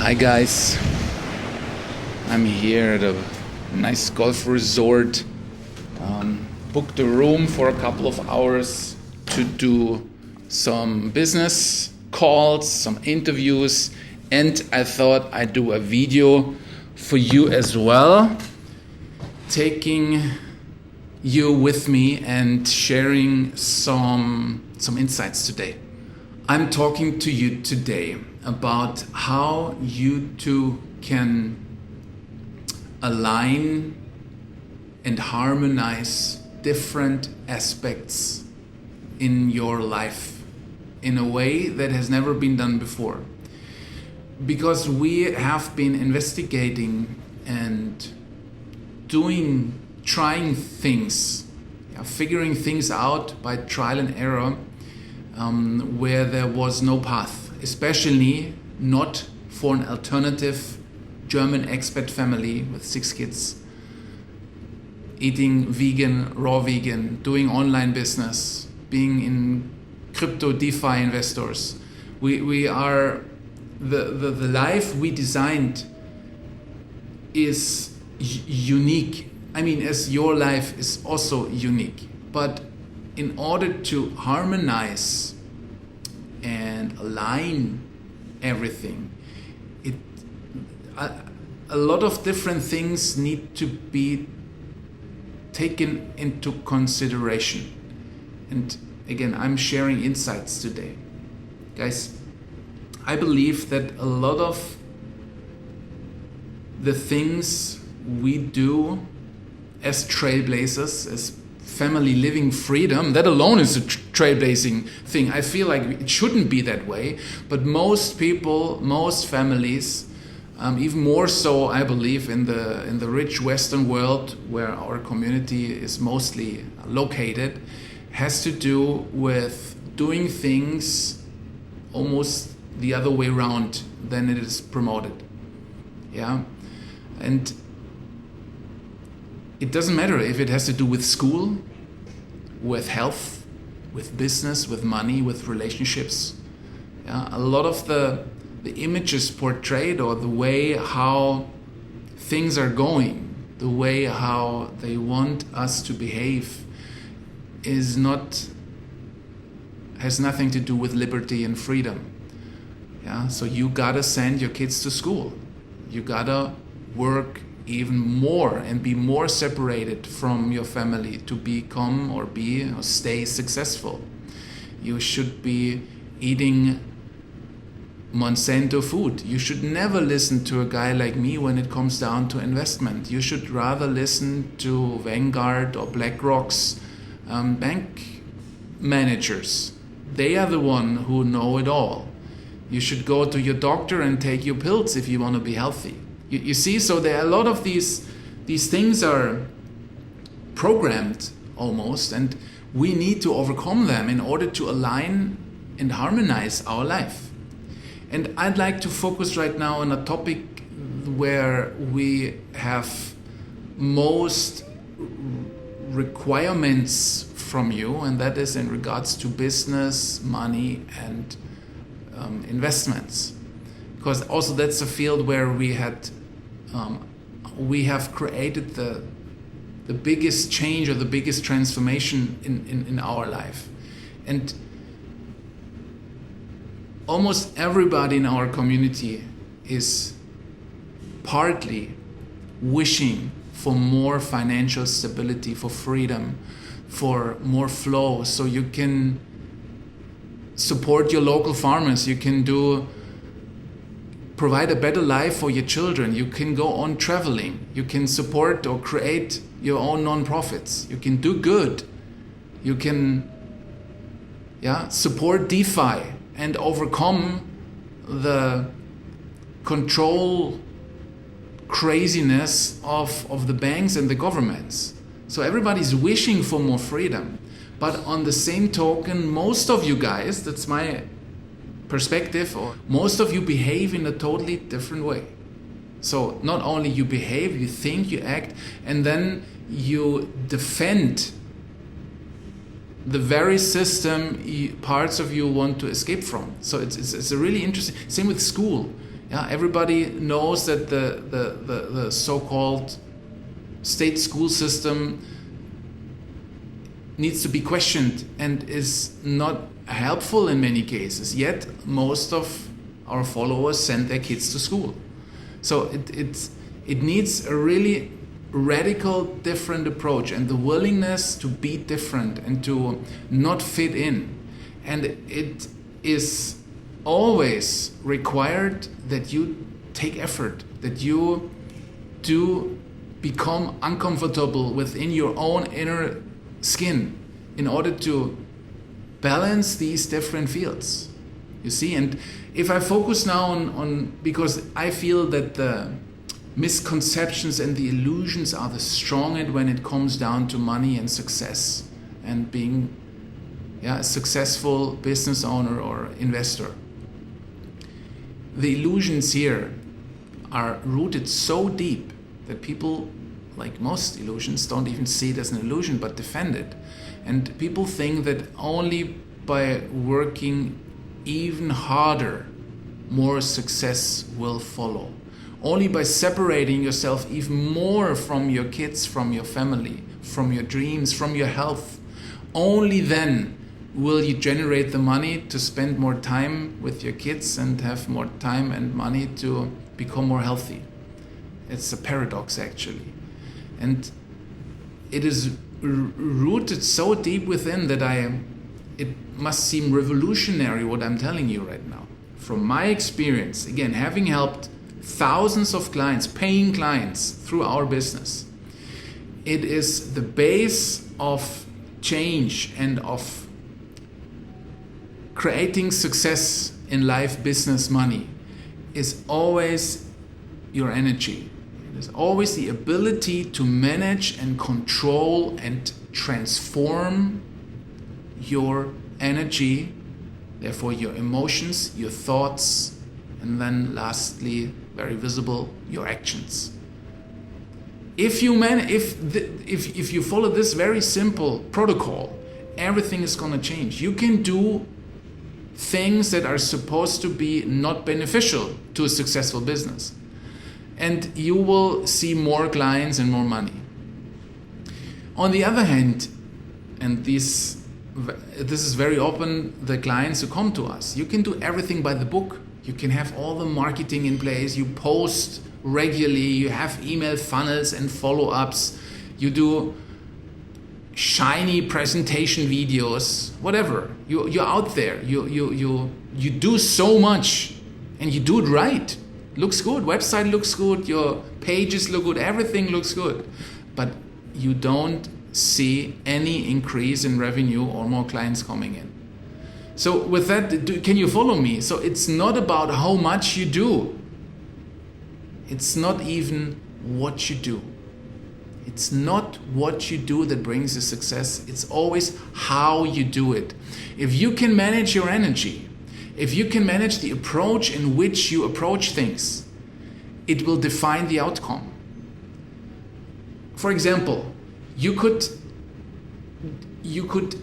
Hi guys, I'm here at a nice golf resort. Booked a room for a couple of hours to do some business calls, some interviews, and I thought I'd do a video for you as well, taking you with me and sharing some insights today. I'm talking to you today about how you two can align and harmonize different aspects in your life in a way that has never been done before. Because we have been investigating and trying things, figuring things out by trial and error, where there was no path, especially not for an alternative German expat family with 6 kids, eating vegan, raw vegan, doing online business, being in crypto DeFi investors. We are the life we designed is unique. I mean, as your life is also unique, but in order to harmonize and align everything, a lot of different things need to be taken into consideration. And again, I'm sharing insights today. Guys, I believe that a lot of the things we do as trailblazers, as family living freedom, that alone is a trailblazing thing. I feel like it shouldn't be that way, but most people, most families, even more so, I believe, in the rich Western world where our community is mostly located, has to do with doing things almost the other way around than it is promoted. Yeah, and it doesn't matter if it has to do with school, with health, with business, with money, with relationships. Yeah, a lot of the images portrayed, or the way how things are going, the way how they want us to behave, has nothing to do with liberty and freedom. Yeah, so you gotta send your kids to school. You gotta work even more and be more separated from your family to become or stay successful. You should be eating Monsanto food. You should never listen to a guy like me when it comes down to investment. You should rather listen to Vanguard or BlackRock's bank managers. They are the one who know it all. You should go to your doctor and take your pills if you want to be healthy. You see, so there are a lot of these things are programmed almost, and we need to overcome them in order to align and harmonize our life. And I'd like to focus right now on a topic where we have most requirements from you, and that is in regards to business, money, and investments. Because also that's a field where we have created the biggest change or the biggest transformation in our life. And almost everybody in our community is partly wishing for more financial stability, for freedom, for more flow, so you can support your local farmers, you can provide a better life for your children, you can go on traveling, you can support or create your own non-profits, you can do good, you can support DeFi and overcome the control craziness of the banks and the governments. So everybody's wishing for more freedom. But on the same token, most of you guys, that's my perspective, or most of you behave in a totally different way. So not only you behave, you think, you act, and then you defend the very system parts of you want to escape from. So it's a really interesting. Same with school. Yeah, everybody knows that the so-called state school system needs to be questioned and is not helpful in many cases. Yet most of our followers send their kids to school. So it needs a really radical different approach, and the willingness to be different and to not fit in. And it is always required that you take effort, that you do become uncomfortable within your own inner skin in order to balance these different fields. You see, and if I focus now on because I feel that the misconceptions and the illusions are the strongest when it comes down to money and success and being a successful business owner or investor. The illusions here are rooted so deep that people, like most illusions, don't even see it as an illusion but defend it. And people think that only by working even harder, more success will follow. Only by separating yourself even more from your kids, from your family, from your dreams, from your health, only then will you generate the money to spend more time with your kids and have more time and money to become more healthy. It's a paradox, actually. And it is rooted so deep within that it must seem revolutionary what I'm telling you right now. From my experience, again, having helped thousands of clients, paying clients through our business, it is the base of change and of creating success in life, business, money, is always your energy. It is always the ability to manage and control and transform your energy, therefore your emotions, your thoughts, and then lastly, very visible, your actions. If you follow this very simple protocol, everything is going to change. You can do things that are supposed to be not beneficial to a successful business, and you will see more clients and more money. On the other hand, and this is very often the clients who come to us, you can do everything by the book. You can have all the marketing in place, you post regularly, you have email funnels and follow-ups, you do shiny presentation videos, whatever. You're out there, you do so much and you do it right. Looks good, website looks good, your pages look good, everything looks good. But you don't see any increase in revenue or more clients coming in. So with that, can you follow me? So it's not about how much you do. It's not even what you do. It's not what you do that brings you success. It's always how you do it. If you can manage your energy, if you can manage the approach in which you approach things, it will define the outcome. For example, you could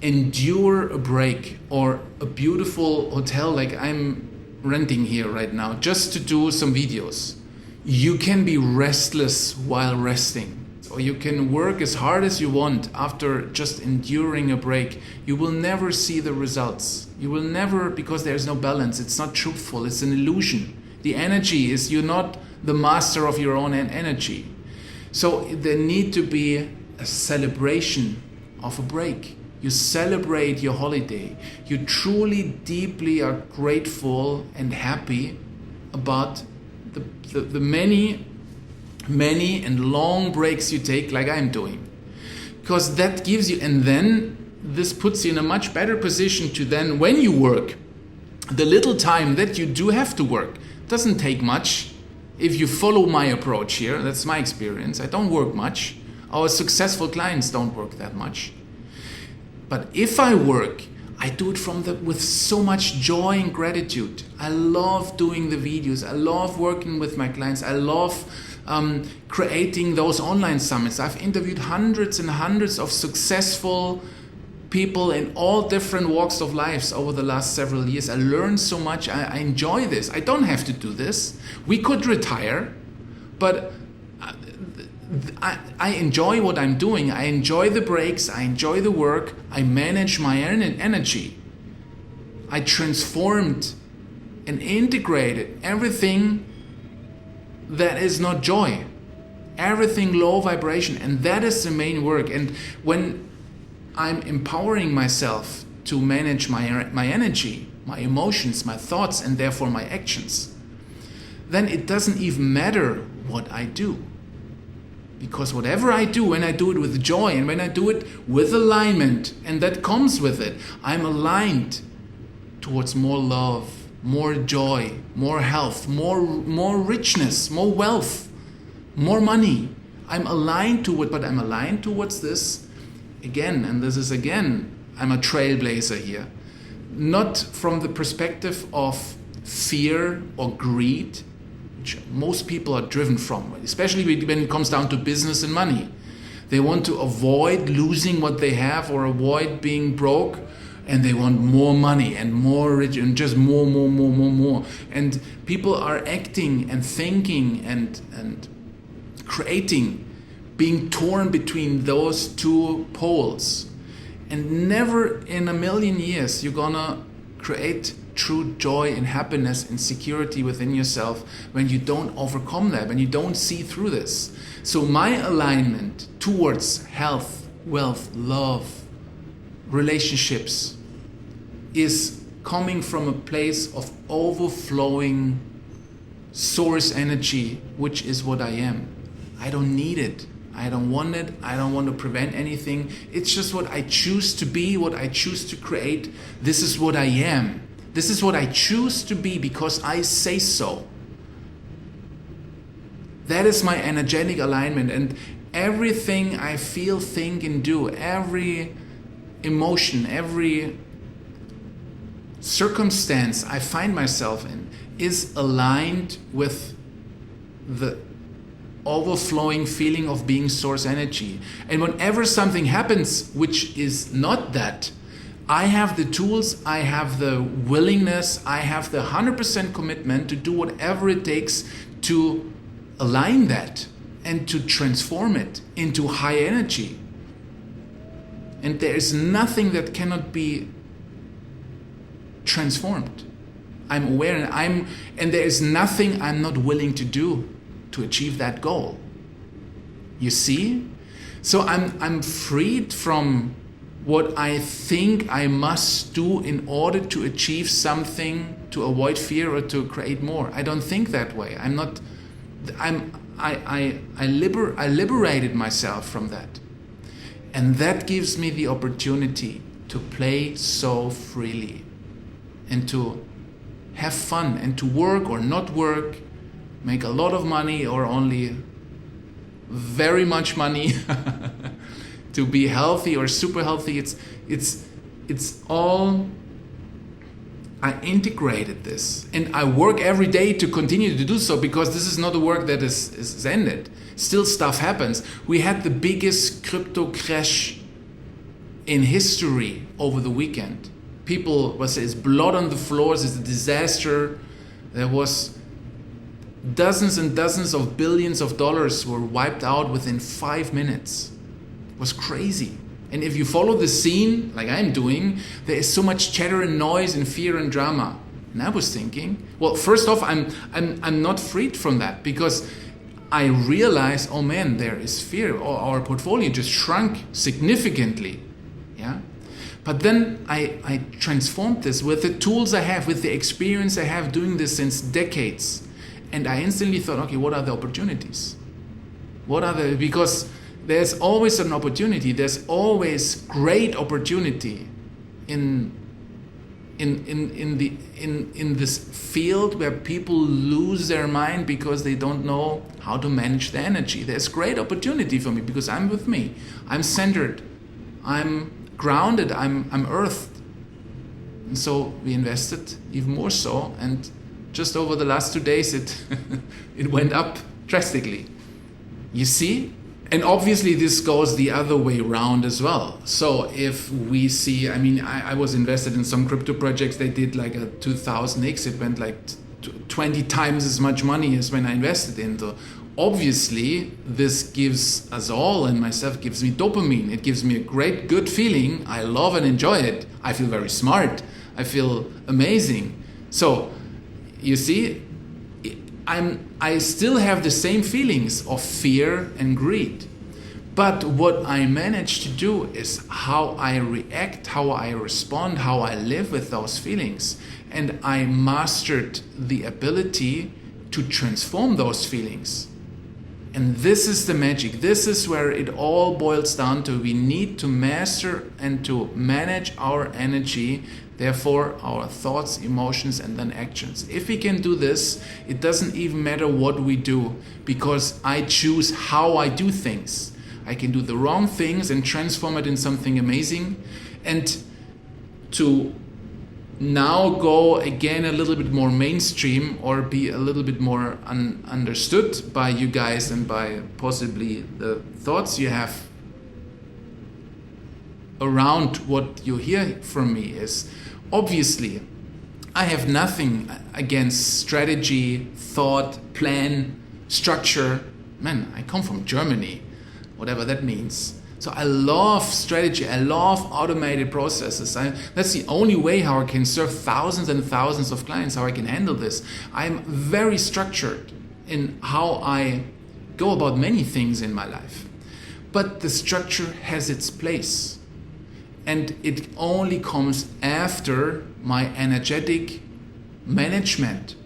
endure a break or a beautiful hotel like I'm renting here right now just to do some videos. You can be restless while resting, or you can work as hard as you want after just enduring a break. You will never see the results. You will never, because there's no balance. It's not truthful. It's an illusion. The energy is, you're not the master of your own energy. So there need to be a celebration of a break. You celebrate your holiday. You truly, deeply are grateful and happy about the many and long breaks you take, like I'm doing. Because that gives you, and then this puts you in a much better position to then, when you work, the little time that you do have to work doesn't take much. If you follow my approach here, that's my experience. I don't work much. Our successful clients don't work that much. But if I work, I do it with so much joy and gratitude. I love doing the videos. I love working with my clients. I love creating those online summits. I've interviewed hundreds and hundreds of successful people in all different walks of lives over the last several years. I learned so much. I enjoy this. I don't have to do this. We could retire, but I enjoy what I'm doing. I enjoy the breaks. I enjoy the work. I manage my energy. I transformed and integrated everything that is not joy, everything low vibration, and that is the main work. And when I'm empowering myself to manage my energy, my emotions, my thoughts, and therefore my actions, then it doesn't even matter what I do. Because whatever I do, when I do it with joy and when I do it with alignment, and that comes with it, I'm aligned towards more love, more joy, more health, more richness, more wealth, more money. I'm aligned to it, but I'm aligned towards this again, and this is again, I'm a trailblazer here. Not from the perspective of fear or greed, which most people are driven from, especially when it comes down to business and money. They want to avoid losing what they have or avoid being broke, and they want more money and more rich and just more. And people are acting and thinking and creating, being torn between those two poles. And never in a million years you're gonna create true joy and happiness and security within yourself when you don't overcome that, when you don't see through this. So my alignment towards health, wealth, love, relationships is coming from a place of overflowing source energy, which is what I am. I don't need it. I don't want it. I don't want to prevent anything. It's just what I choose to be, what I choose to create. This is what I am. This is what I choose to be because I say so. That is my energetic alignment, and everything I feel, think, and do, every emotion, every circumstance I find myself in is aligned with the overflowing feeling of being source energy. And whenever something happens which is not that, I have the tools, I have the willingness, I have the 100% commitment to do whatever it takes to align that and to transform it into high energy. And there is nothing that cannot be transformed. I'm aware, and there is nothing I'm not willing to do to achieve that goal. You see? So I'm freed from what I think I must do in order to achieve something, to avoid fear or to create more. I don't think that way. I liberated myself from that. And that gives me the opportunity to play so freely and to have fun and to work or not work, make a lot of money or only very much money, to be healthy or super healthy. It's all, I integrated this, and I work every day to continue to do so, because this is not a work that is ended. Still stuff happens. We had the biggest crypto crash in history over the weekend. People will say it's blood on the floors, it's a disaster. There was dozens and dozens of billions of dollars were wiped out within 5 minutes. It was crazy. And if you follow the scene, like I'm doing, there is so much chatter and noise and fear and drama. And I was thinking, well, first off, I'm not freed from that, because I realized, oh man, there is fear. Our portfolio just shrunk significantly. Yeah. But then I transformed this with the tools I have, with the experience I have doing this since decades. And I instantly thought, okay, what are the opportunities? Because there's always an opportunity. There's always great opportunity in this field where people lose their mind because they don't know how to manage the energy. There's great opportunity for me because I'm with me. I'm centered. I'm grounded. I'm earthed. And so we invested even more so. And just over the last 2 days, it went up drastically. You see? And obviously this goes the other way around as well. So if we see, I was invested in some crypto projects. They did like a 2000x. It went like 20 times as much money as when I invested into. Obviously, this gives us all, and myself, gives me dopamine. It gives me a great, good feeling. I love and enjoy it. I feel very smart. I feel amazing. So, you see, I still have the same feelings of fear and greed. But what I managed to do is how I react, how I respond, how I live with those feelings. And I mastered the ability to transform those feelings. And this is the magic. This is where it all boils down to. We need to master and to manage our energy, therefore our thoughts, emotions, and then actions. If we can do this, it doesn't even matter what we do, because I choose how I do things. I can do the wrong things and transform it in something amazing. And to now go again a little bit more mainstream, or be a little bit more understood by you guys and by possibly the thoughts you have around what you hear from me, is obviously I have nothing against strategy, thought, plan, structure. Man, I come from Germany, whatever that means. So I love strategy, I love automated processes. That's the only way how I can serve thousands and thousands of clients, how I can handle this. I'm very structured in how I go about many things in my life. But the structure has its place. And it only comes after my energetic management.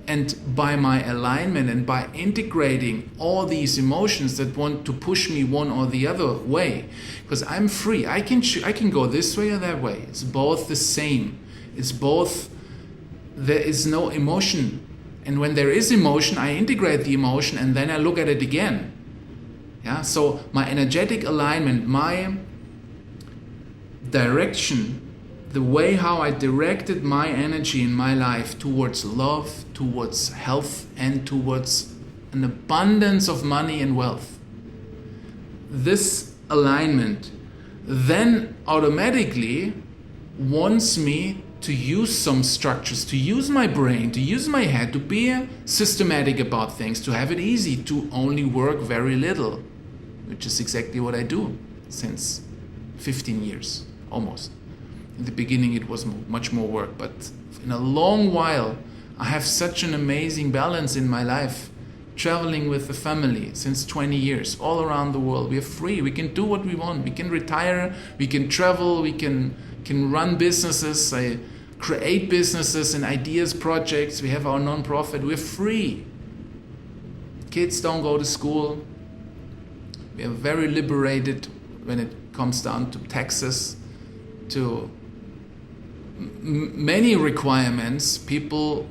And by my alignment and by integrating all these emotions that want to push me one or the other way, because I'm free. I can go this way or that way. It's both the same. It's both. There is no emotion, and when there is emotion, I integrate the emotion and then I look at it again. Yeah. So my energetic alignment, my direction, the way how I directed my energy in my life towards love, towards health, and towards an abundance of money and wealth. This alignment then automatically wants me to use some structures, to use my brain, to use my head, to be systematic about things, to have it easy, to only work very little, which is exactly what I do since 15 years, almost. In the beginning it was much more work, but in a long while I have such an amazing balance in my life, traveling with the family since 20 years, all around the world. We are free, we can do what we want, we can retire, we can travel, we can run businesses, create businesses and ideas, projects, we have our non-profit, we're free. Kids don't go to school, we are very liberated when it comes down to taxes, to many requirements people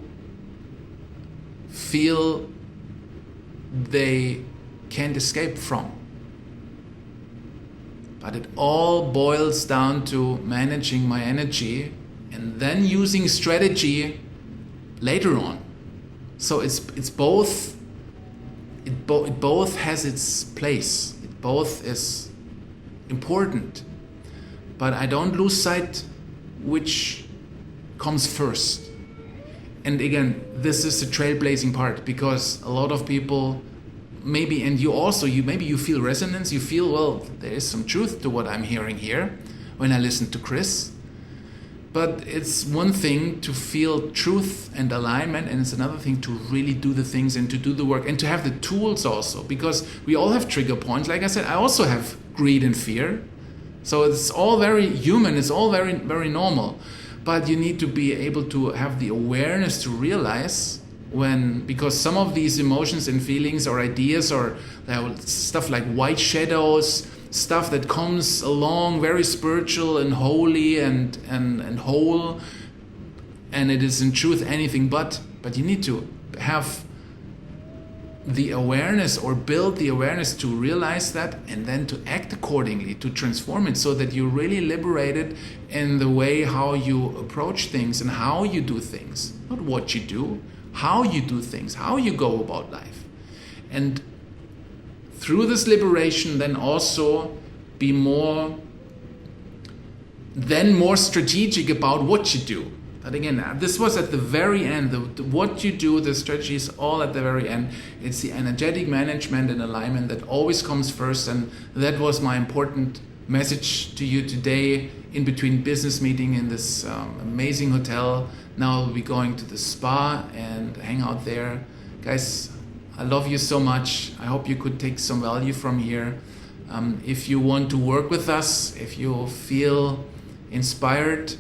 feel they can't escape from. But it all boils down to managing my energy and then using strategy later on. So it's both. It both has its place. It both is important. But I don't lose sight which comes first. And again, this is the trailblazing part, because a lot of people maybe, and you also, maybe you feel resonance, you feel, well, there is some truth to what I'm hearing here when I listen to Chris. But it's one thing to feel truth and alignment, and it's another thing to really do the things and to do the work and to have the tools also, because we all have trigger points. Like I said, I also have greed and fear. So it's all very human, it's all very, very normal. But you need to be able to have the awareness to realize because some of these emotions and feelings or ideas or stuff like white shadows, stuff that comes along very spiritual and holy and whole, and it is in truth anything but you need to have the awareness or build the awareness to realize that and then to act accordingly, to transform it so that you're really liberated in the way how you approach things and how you do things. Not what you do, how you do things, how you go about life. And through this liberation, then also be more strategic about what you do. But again, this was at the very end. What you do, the strategy is all at the very end. It's the energetic management and alignment that always comes first, and that was my important message to you today in between business meeting in this amazing hotel. Now we'll be going to the spa and hang out there. Guys, I love you so much. I hope you could take some value from here. If you want to work with us, if you feel inspired,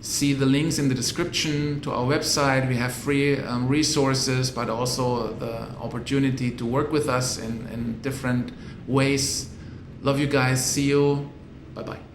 see the links in the description to our website. We have free resources, but also the opportunity to work with us in different ways. Love you guys. See you. Bye-bye.